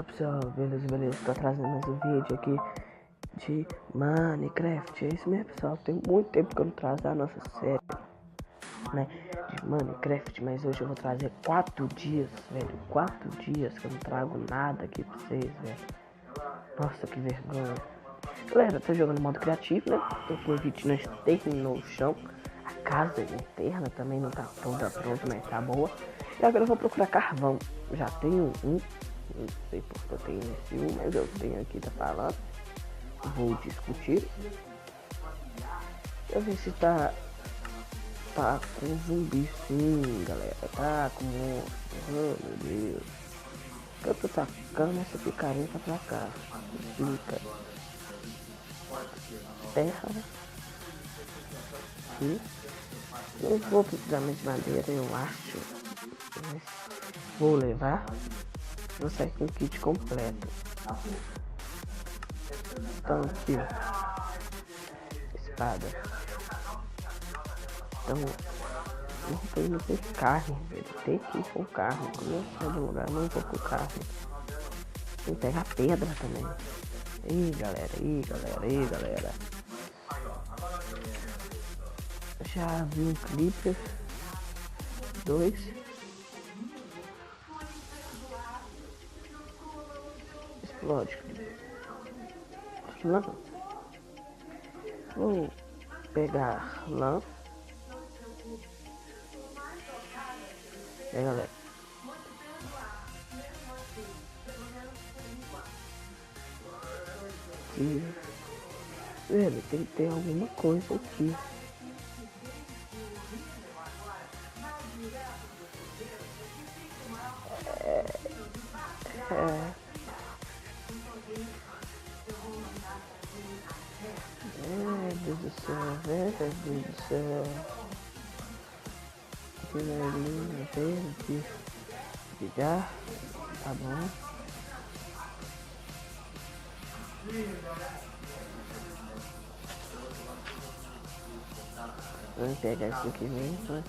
Fala pessoal, beleza, tô trazendo mais um vídeo aqui de Minecraft. É isso mesmo pessoal, tem muito tempo que eu não trago a nossa série, né, de Minecraft. Mas hoje eu vou trazer 4 dias, velho, 4 dias que eu não trago nada aqui pra vocês, velho. Nossa, que vergonha. Galera, eu tô jogando modo criativo, né, tô com o vídeo não terminou o chão. A casa interna também não tá toda pronta, mas tá boa. E agora eu vou procurar carvão. Já tenho um. Não sei porque eu tenho esse um, mas eu tenho aqui, tá falando. Vou discutir. Deixa eu ver se tá com zumbi sim, galera. Tá com monstro. Oh meu Deus. Eu tô tacando essa picareta pra cá. Fica. Terra. Aqui. Não vou precisar mais de madeira, eu acho. Mas vou levar. Vou sair com o kit completo. Então aqui, ó. Espada. Então, não tem carne, velho. Tem que ir com carne. Como eu saio do lugar, não vou com carne. Tem que pegar pedra também. Ih, galera. Já vi um clipe. 2. Explode. Lã. Vou pegar lã. Galera. E, velho, tem que ter alguma coisa aqui. Deus do céu, velho, Deus do céu. Que linha verde. Ligar. Tá bom. Vamos pegar isso aqui mesmo, né?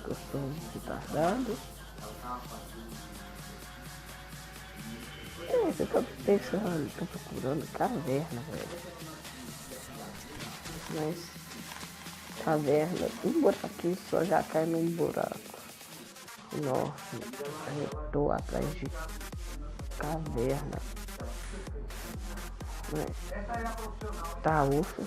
Costume retardado. Você tá pensando, tô procurando caverna, velho. Mas caverna, um buraquinho só já cai num buraco enorme. Eu tô atrás de caverna. Mas tá osso.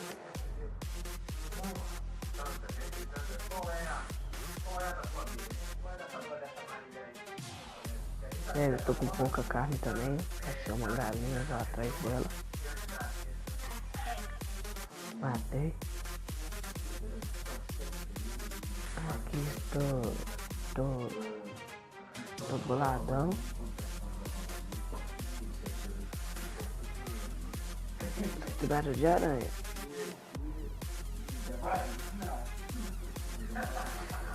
Eu tô com pouca carne também. Achei uma galinha lá atrás dela. Matei. Aqui tô boladão. Cuidado de aranha.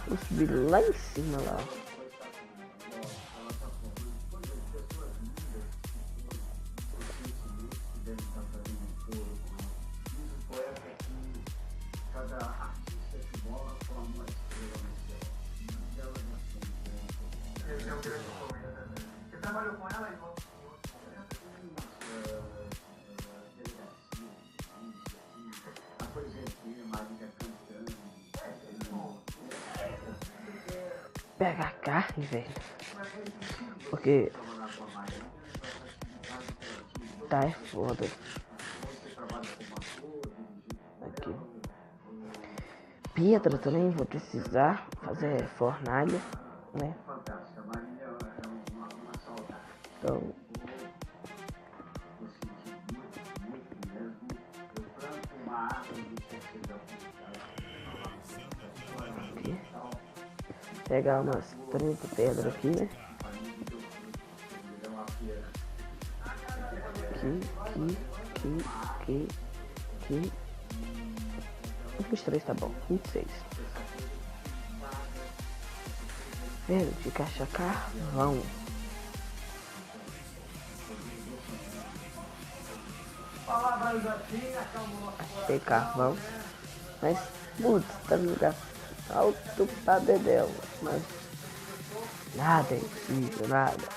Vou subir lá em cima lá. Você trabalhou com ela, irmão? Pega a carne, velho. Porque tá é foda. Aqui. Pedra também vou precisar fazer fornalha, né? Então aqui. Pegar umas 30 pedras aqui, né? Aqui. 23 tá bom, 26. Velho, de caixa carvão. Achei carvão. Mas, putz, tá no lugar alto pra dedéu. Mas nada é impossível, nada.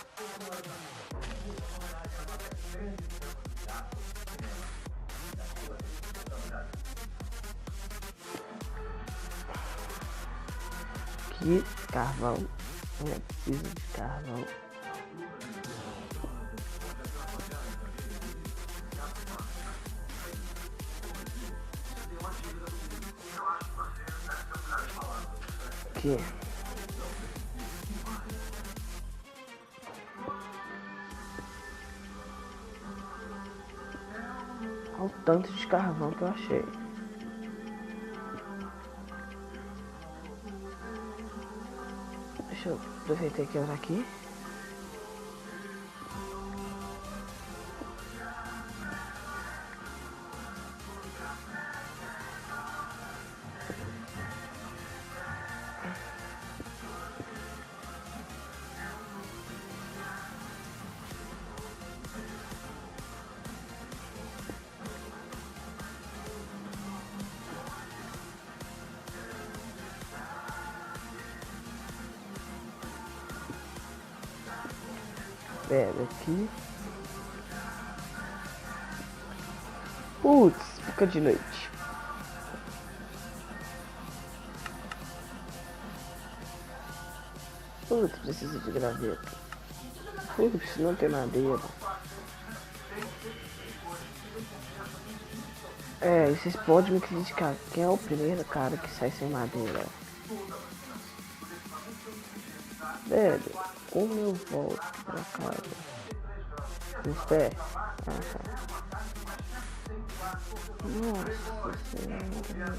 Aqui, carvão. Preciso de carvão. Aqui. Olha o tanto de carvão que eu achei. Deixa eu aproveitar que eu tô aqui. Pega aqui. Putz, fica de noite. Putz, preciso de graveto. Putz, não tem madeira. É, e vocês podem me criticar. Quem é o primeiro cara que sai sem madeira? Velho, como eu volto pra casa? Espera. Nossa senhora.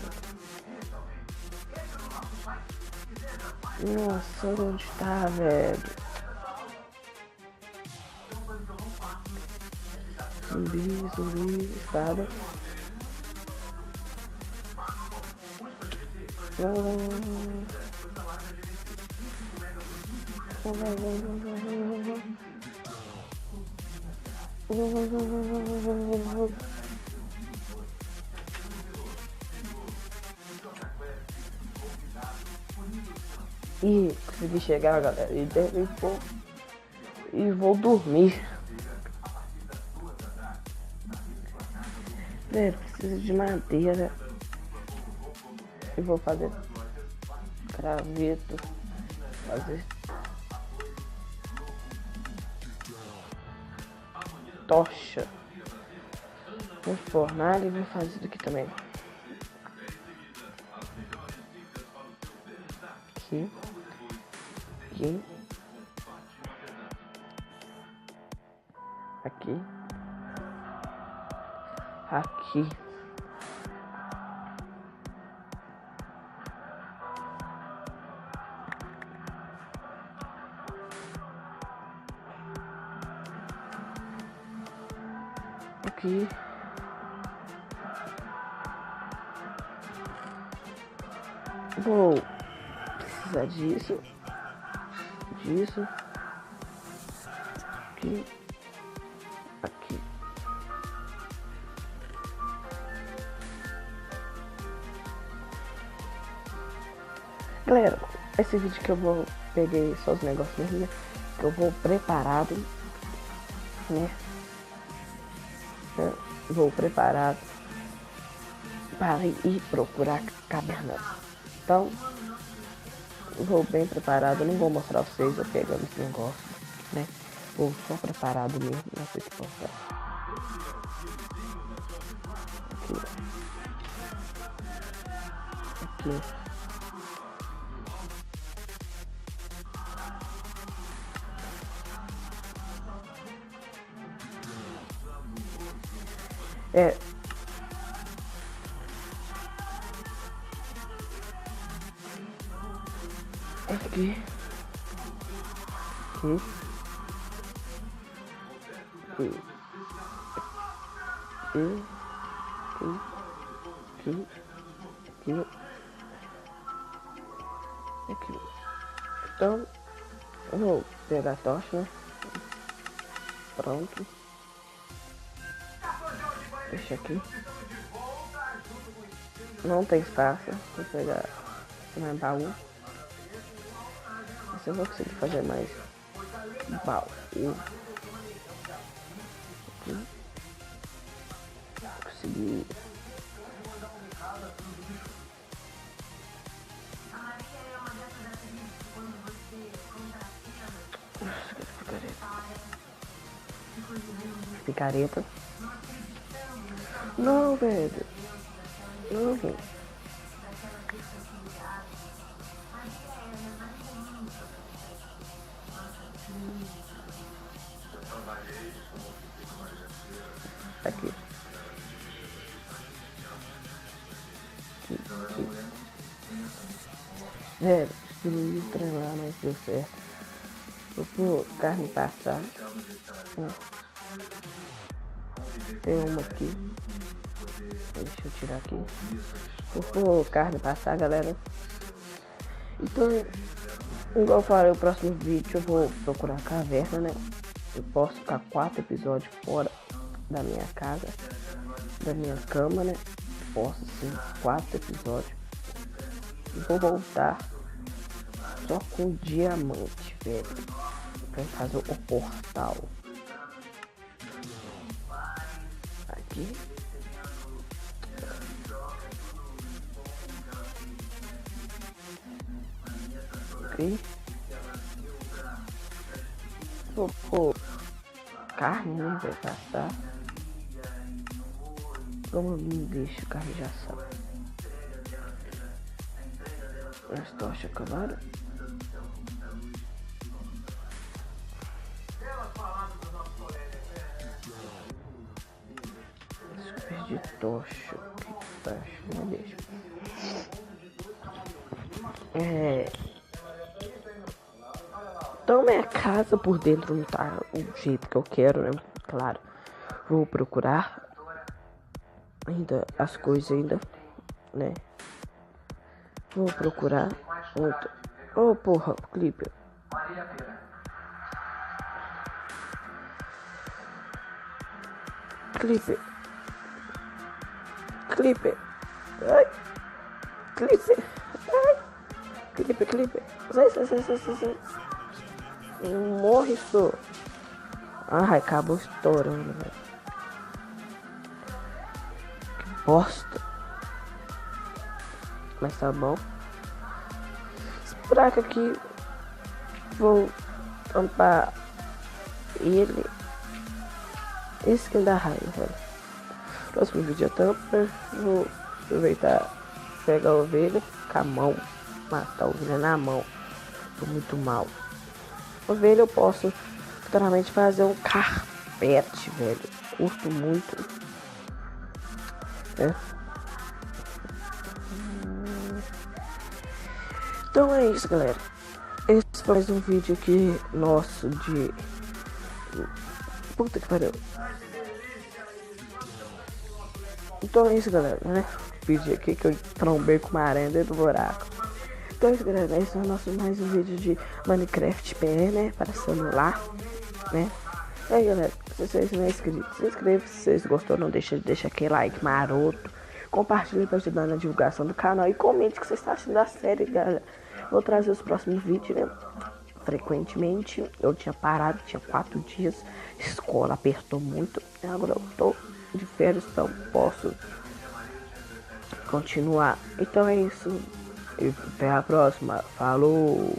Nossa, onde tá, velho? Zumbi, espada. E consegui chegar, galera, e vou dormir. Velho, preciso de madeira. E vou fazer graveto. Fazer tocha. Vou fornalha e vou fazer isso aqui também. Aqui. Aqui. Aqui. Aqui. Vou precisar disso. Aqui. Galera, esse vídeo que eu peguei só os negócios mesmo, né? Que eu vou preparado, né? Vou preparado para ir procurar caverna. Então, vou bem preparado, não vou mostrar pra vocês eu pegando esse negócio, né? Vou só preparado mesmo, não sei o que postar. Aqui. É. Aqui. Aqui. Então, eu vou pegar a tocha, né? Pronto. Deixa aqui. Não tem espaço. Vou pegar mais baú. Assim eu vou conseguir fazer mais baú. Consegui. picareta. Não, velho. Não, velho. Aqui. Velho, fui treinar, mas deu certo. Vou pôr carne passar. Tem uma aqui. Deixa eu tirar aqui. Vou pôr carne passar, galera. Então, igual eu falei, o próximo vídeo eu vou procurar caverna, né? Eu posso ficar 4 episódios fora da minha casa, da minha cama, né? Posso sim, 4 episódios. E vou voltar só com diamante, velho. Pra fazer o portal. Aqui. Ok. Vou pôr carne, né? Vai passar. Como me deixa carne já sabe. As tochas acabaram. Perdi tocha. Que tocha? Não deixa. Então minha casa por dentro não tá o jeito que eu quero, né? Claro. Vou procurar ainda as coisas ainda, né? Vou procurar outro. Oh, porra, clipe. Clipe. Clipe. Ai. Clipe. Ai. Clipe. Sai. Morre, só. Ai, acabou estourando, velho. Que bosta. Mas tá bom. Esse buraco aqui. Vou tampar ele. Esse que dá raiva, velho. Próximo vídeo eu tampo. Vou aproveitar, pegar a ovelha com a mão. Matar a ovelha na mão. Tô muito mal. Ovelha eu posso futuramente fazer um carpete, velho. Curto muito. Então é isso, galera. Esse foi mais um vídeo aqui nosso de... Puta que pariu. Então é isso, galera, né? Vídeo aqui que eu trombei com uma aranha dentro do buraco. Então é isso, galera. Esse é o nosso mais um vídeo de Minecraft PE, né? Para celular, né? E aí, galera, se vocês não é inscritos, se inscreva. Se vocês gostou, não deixa aquele like maroto. Compartilhe para ajudar na divulgação do canal. E comente o que vocês estão achando da série, galera. Vou trazer os próximos vídeos, né? Frequentemente. Eu tinha parado, tinha 4 dias. Escola apertou muito. Agora eu tô de férias, então posso continuar. Então é isso. E até a próxima. Falou!